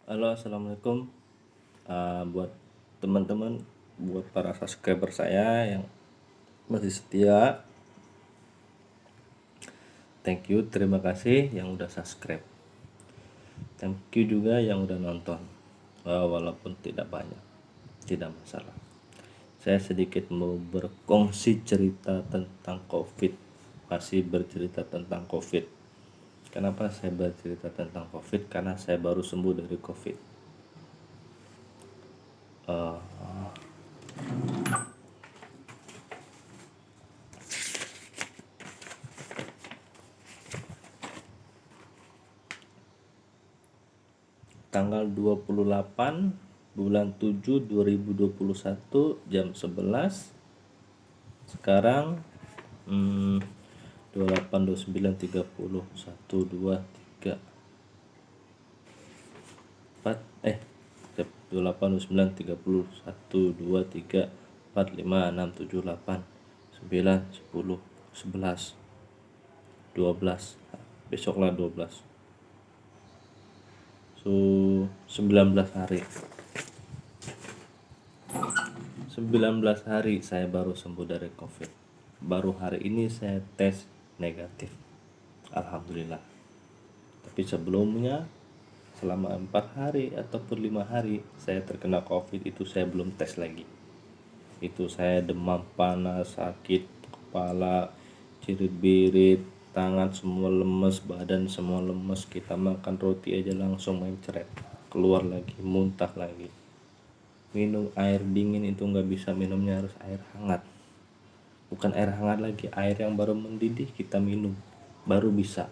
Halo, assalamualaikum. Buat teman-teman, buat para subscriber saya yang masih setia, thank you, terima kasih yang udah subscribe. Thank you juga yang udah nonton, walaupun tidak banyak, tidak masalah. Saya sedikit mau berkongsi cerita tentang COVID. Masih bercerita tentang COVID. Kenapa saya bercerita tentang COVID? Karena saya baru sembuh dari COVID. Eh, Tanggal 28 bulan 7 2021 jam 11. Sekarang 28 29 30 1 2 3 4 28 29 30 1 2 3 4 5 6 7 8 9 10 11 12. Besoklah 12. 19 hari. 19 hari saya baru sembuh dari COVID. Baru hari ini saya tes negatif. Alhamdulillah. Tapi sebelumnya selama 4 hari ataupun 5 hari saya terkena COVID itu saya belum tes lagi. Itu saya demam panas, sakit kepala, cirit-birit, tangan semua lemes, badan semua lemes. Kita makan roti aja langsung mencret, keluar lagi, muntah lagi. Minum air dingin itu nggak bisa, minumnya harus air hangat. Bukan air hangat lagi, air yang baru mendidih kita minum baru bisa.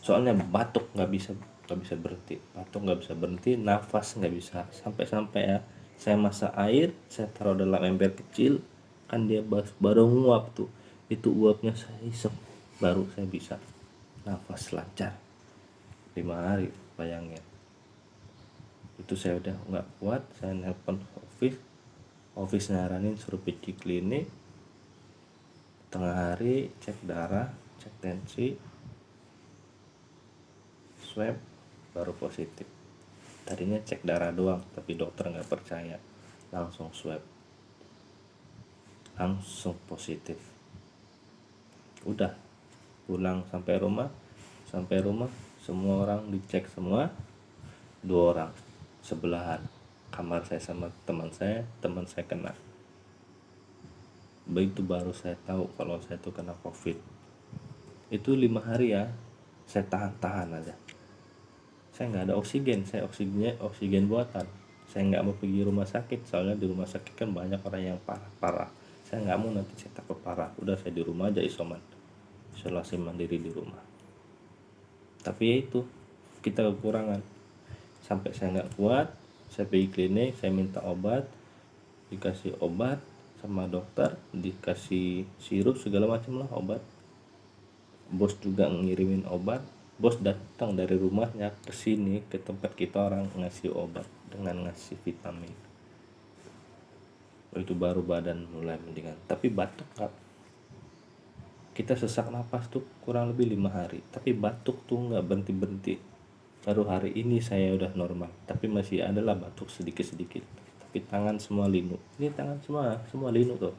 Soalnya batuk nggak bisa berhenti, batuk nggak bisa berhenti, nafas nggak bisa, sampai ya saya masak air, saya taruh dalam ember kecil, kan dia baru nguap tuh, itu uapnya saya isep, baru saya bisa nafas lancar. 5 hari, bayangin. Itu saya udah nggak kuat, saya nelpon office nyaranin suruh pergi klinik. Tengah hari cek darah, cek tensi, swab, baru positif. Tadinya cek darah doang, tapi dokter nggak percaya, langsung swab, langsung positif. Udah pulang sampai rumah semua orang dicek semua. 2 orang sebelahan kamar saya sama teman saya kena. Begitu baru saya tahu kalau saya tuh kena COVID. Itu 5 hari ya saya tahan aja. Saya nggak ada oksigen, saya oksigen buatan. Saya nggak mau pergi rumah sakit, soalnya di rumah sakit kan banyak orang yang parah. Saya nggak mau nanti saya takut parah. Udah saya di rumah aja isolasi mandiri di rumah. Tapi ya itu, kita kekurangan. Sampai saya nggak kuat, saya pergi klinik, saya minta obat, dikasih obat sama dokter, dikasih sirup segala macam lah obat. Bos juga ngirimin obat. Bos datang dari rumahnya ke sini, ke tempat kita orang ngasih obat dengan ngasih vitamin. Itu baru badan mulai mendingan. Tapi batuk nggak. Kita sesak napas tuh kurang lebih 5 hari, tapi batuk tuh nggak berhenti. Baru hari ini saya udah normal, tapi masih adalah batuk sedikit. Tapi tangan semua linu. Ini tangan semua linu tuh.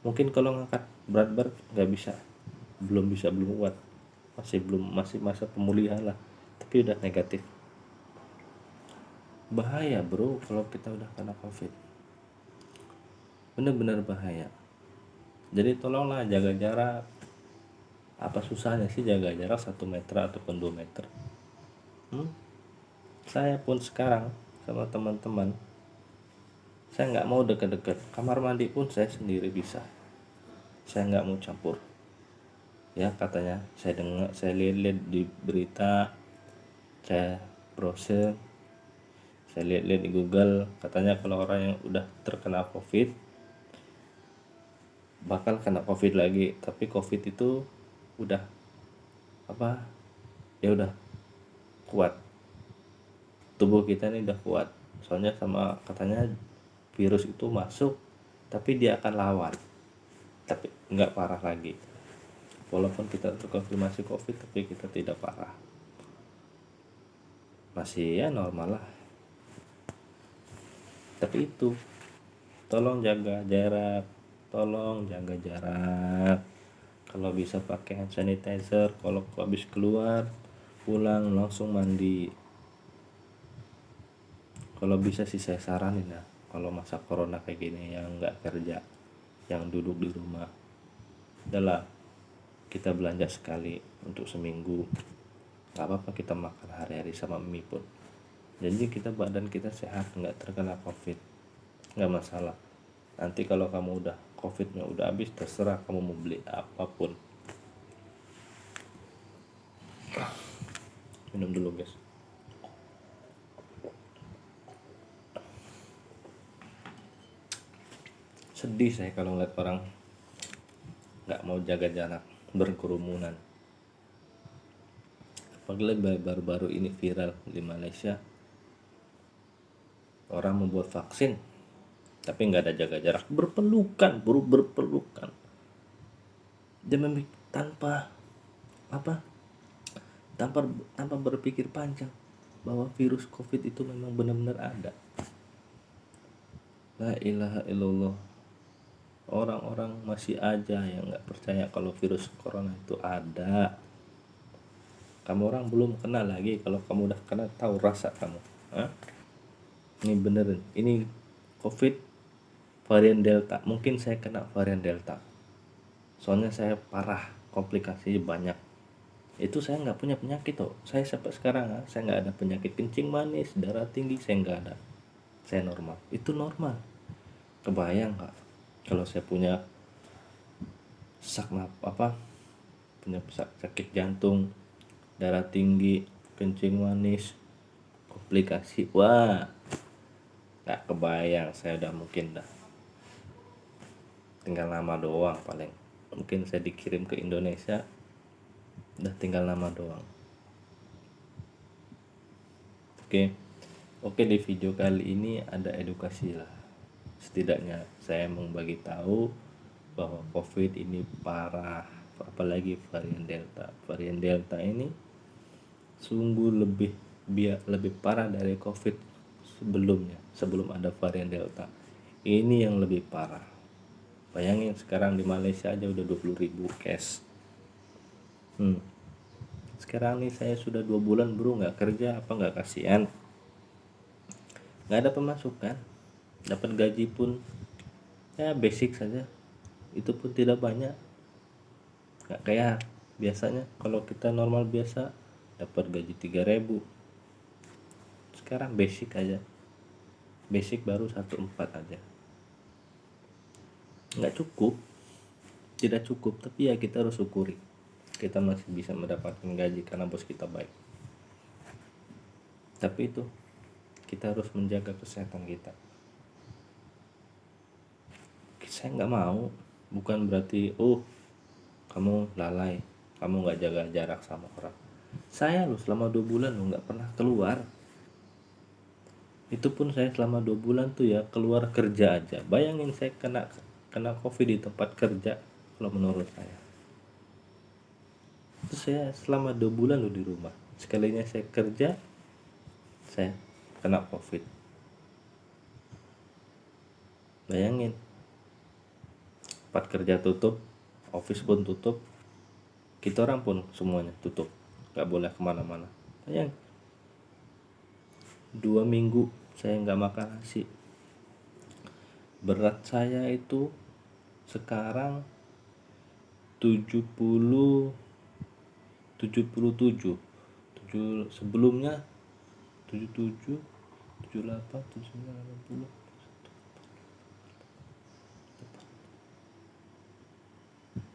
Mungkin kalau ngangkat berat nggak bisa, belum kuat. Masih masa pemulihan lah, tapi udah negatif. Bahaya bro kalau kita udah kena COVID, bener-bener bahaya. Jadi tolonglah jaga jarak. Apa susahnya sih jaga jarak 1 meter ataupun 2 meter. Saya pun sekarang sama teman-teman, saya nggak mau deket-deket. Kamar mandi pun saya sendiri bisa, saya nggak mau campur. Ya katanya saya lihat di berita, saya browse, saya lihat di Google, katanya kalau orang yang udah terkena COVID bakal kena COVID lagi. Tapi COVID itu udah ya udah kuat, tubuh kita ini udah kuat. Soalnya sama katanya virus itu masuk tapi dia akan lawan, tapi nggak parah lagi. Walaupun kita terkonfirmasi COVID tapi kita tidak parah. masih ya normal lah. Tapi itu tolong jaga jarak, kalau bisa pakai hand sanitizer, kalau habis keluar pulang langsung mandi. Kalau bisa sih saya saranin ya, kalau masa corona kayak gini yang nggak kerja, yang duduk di rumah, adalah kita belanja sekali untuk seminggu, nggak apa-apa kita makan hari-hari sama mie pun, jadi badan kita sehat, nggak terkena covid, nggak masalah. Nanti kalau kamu udah covidnya udah habis, terserah kamu mau beli apapun. Minum dulu guys. Sedih saya kalau ngeliat orang nggak mau jaga jarak, berkerumunan. Apalagi baru-baru ini viral di Malaysia, orang membuat vaksin tapi nggak ada jaga jarak, berpelukan, dia tanpa apa, tanpa berpikir panjang bahwa virus covid itu memang benar-benar ada. La ilaha illallah. Orang-orang masih aja yang nggak percaya kalau virus corona itu ada. Kamu orang belum kena lagi, kalau kamu udah kena tahu rasa kamu. Hah? Ini beneran, ini covid varian delta. Mungkin saya kena varian delta, soalnya saya parah, komplikasinya banyak. Itu saya nggak punya penyakit tuh, saya sampai sekarang saya nggak ada penyakit kencing manis, darah tinggi, saya nggak ada, saya normal. Itu normal. Kebayang nggak kalau saya punya sakit jantung, darah tinggi, kencing manis, komplikasi, wah nggak kebayang. Saya udah mungkin tinggal nama doang, paling mungkin saya dikirim ke Indonesia, udah tinggal nama doang. Oke, di video kali ini ada edukasi lah, setidaknya saya membagi tahu bahwa covid ini parah, apalagi varian delta ini sungguh lebih parah dari covid sebelumnya. Sebelum ada varian delta ini yang lebih parah. Bayangin sekarang di Malaysia aja udah 20.000 case. Sekarang nih saya sudah 2 bulan bro nggak kerja, apa nggak kasihan? Nggak ada pemasukan, dapat gaji pun ya basic saja, itu pun tidak banyak, nggak kayak biasanya. Kalau kita normal biasa dapat gaji 3.000, sekarang basic baru 1,4 aja. Nggak cukup, tidak cukup, tapi ya kita harus syukuri kita masih bisa mendapatkan gaji karena bos kita baik. Tapi itu kita harus menjaga kesehatan kita. Saya nggak mau, bukan berarti kamu lalai, kamu nggak jaga jarak sama orang. Saya selama 2 bulan nggak pernah keluar. Itu pun saya selama 2 bulan tuh ya keluar kerja aja. Bayangin saya kena covid di tempat kerja, kalau menurut saya. Itu saya selama 2 bulan di rumah. Sekalinya saya kerja, saya kena covid. Bayangin, tempat kerja tutup, office pun tutup, kita orang pun semuanya tutup, nggak boleh kemana-mana. Bayangin, 2 minggu saya nggak makan nasi. Berat saya itu sekarang 77, sebelumnya 77, 78, 79, 80,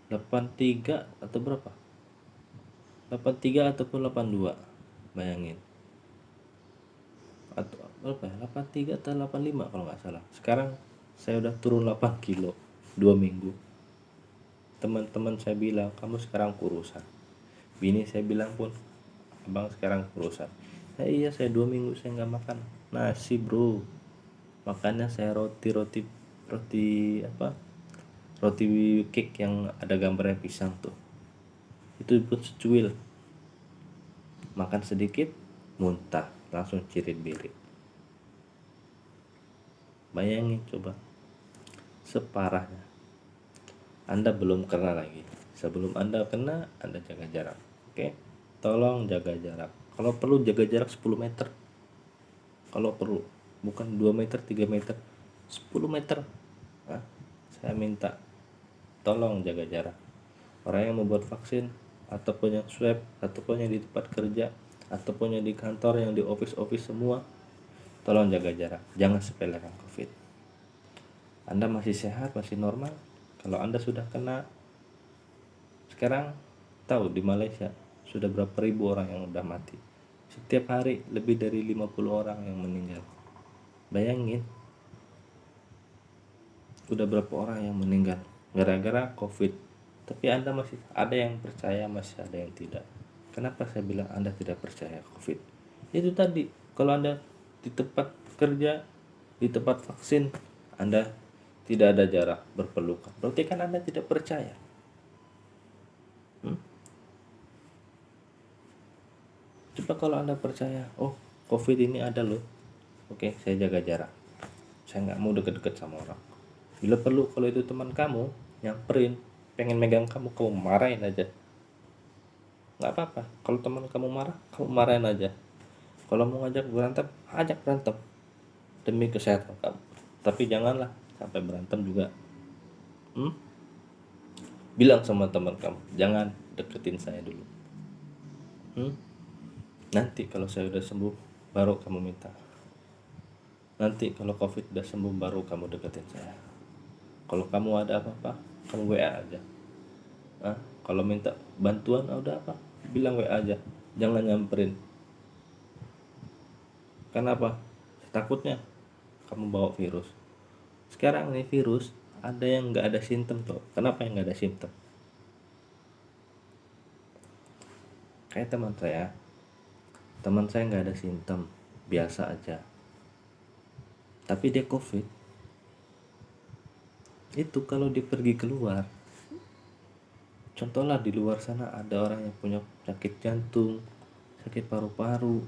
83 atau berapa? 83 ataupun 82, bayangin. Atau berapa ya? 83 atau 85 kalau nggak salah. Sekarang saya udah turun 8 kilo 2 minggu. Teman-teman saya bilang, kamu sekarang kurusan. Bini saya bilang pun, abang sekarang kurusan. Iya, saya 2 minggu saya nggak makan nasi bro. Makannya saya roti cake yang ada gambarnya pisang tuh. Itu pun secuil. Makan sedikit muntah, langsung cirit-birit. Bayangin coba, separahnya. Anda belum kena lagi. Sebelum Anda kena, Anda jaga jarak. Oke? Tolong jaga jarak. Kalau perlu jaga jarak 10 meter. Kalau perlu, bukan 2 meter, 3 meter, 10 meter. Nah, saya minta tolong jaga jarak. Orang yang membuat vaksin, ataupun yang swab, ataupun yang di tempat kerja, ataupun yang di kantor, yang di office semua, tolong jaga jarak. Jangan sepelekan COVID. Anda masih sehat, masih normal. Kalau Anda sudah kena, sekarang tahu di Malaysia sudah berapa ribu orang yang udah mati. Setiap hari lebih dari 50 orang yang meninggal. Bayangin, udah berapa orang yang meninggal gara-gara COVID. Tapi Anda masih ada yang percaya, masih ada yang tidak. Kenapa saya bilang Anda tidak percaya COVID? Itu tadi, kalau Anda di tempat kerja, di tempat vaksin, Anda tidak ada jarak berpelukan, berarti kan Anda tidak percaya. Coba kalau Anda percaya, oh COVID ini ada loh, oke saya jaga jarak, saya nggak mau deket-deket sama orang. Bila perlu kalau itu teman kamu nyamperin, pengen megang kamu marahin aja, nggak apa-apa. Kalau teman kamu marah, kamu marahin aja. Kalau mau ngajak berantem, ajak berantem demi kesehatan kamu. Tapi janganlah sampai berantem juga. Bilang sama teman kamu, jangan deketin saya dulu. Nanti kalau saya udah sembuh, baru kamu minta. Nanti kalau COVID udah sembuh, baru kamu deketin saya. Kalau kamu ada apa-apa, kamu WA aja. Kalau minta bantuan udah apa, bilang WA aja, jangan nyamperin. Kenapa? Takutnya kamu bawa virus. Sekarang nih virus, ada yang nggak ada simptom tuh. Kenapa yang nggak ada simptom? Kayak teman saya nggak ada simptom, biasa aja. Tapi dia COVID. Itu kalau dia pergi keluar, contohlah di luar sana ada orang yang punya sakit jantung, sakit paru-paru,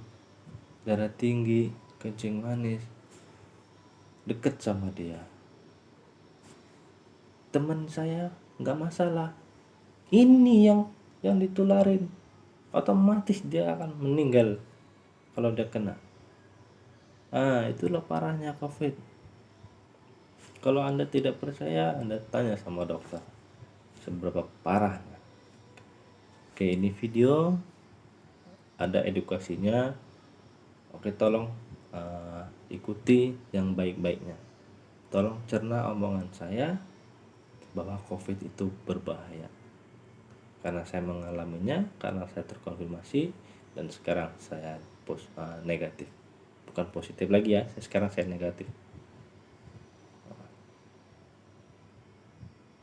darah tinggi, kencing manis, deket sama dia. Teman saya nggak masalah, ini yang ditularin, otomatis dia akan meninggal kalau dia kena. Itulah parahnya COVID. Kalau Anda tidak percaya, Anda tanya sama dokter seberapa parahnya. Oke, ini video ada edukasinya. Oke, tolong ikuti yang baik-baiknya. Tolong cerna omongan saya bahwa COVID itu berbahaya. Karena saya mengalaminya, karena saya terkonfirmasi, dan sekarang saya negatif. Bukan positif lagi ya, sekarang saya negatif.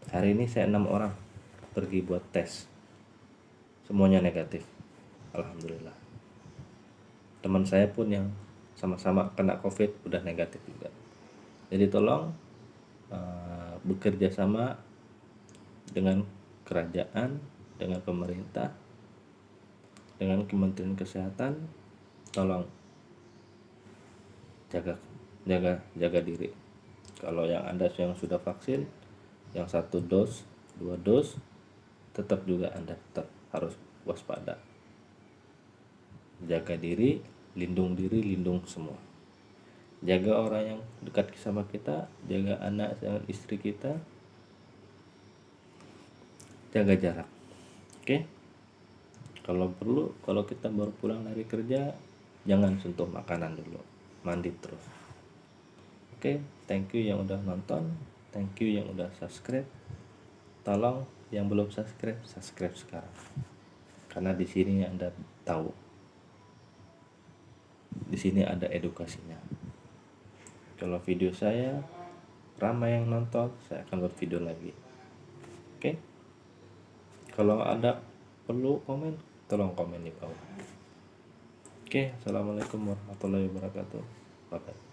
Hari ini saya 6 orang pergi buat tes, semuanya negatif. Alhamdulillah. Teman saya pun yang sama-sama kena COVID udah negatif juga. Jadi tolong bekerja sama dengan kerajaan, dengan pemerintah, dengan Kementerian Kesehatan. Tolong jaga diri. Kalau yang Anda yang sudah vaksin, yang 1 dos, 2 dos, tetap juga Anda tetap harus waspada. Jaga diri, lindung semua. Jaga orang yang dekat sama kita, jaga anak dan istri kita, jaga jarak. Oke? Kalau perlu, kalau kita baru pulang dari kerja, jangan sentuh makanan dulu, mandi terus. Oke, thank you yang udah nonton, thank you yang udah subscribe. Tolong yang belum subscribe sekarang, karena di sini Anda tahu, di sini ada edukasinya. Kalau video saya ramai yang nonton, saya akan buat video lagi. Oke? Kalau ada perlu komen, tolong komen di bawah. Oke, assalamualaikum warahmatullahi wabarakatuh. Bye bye.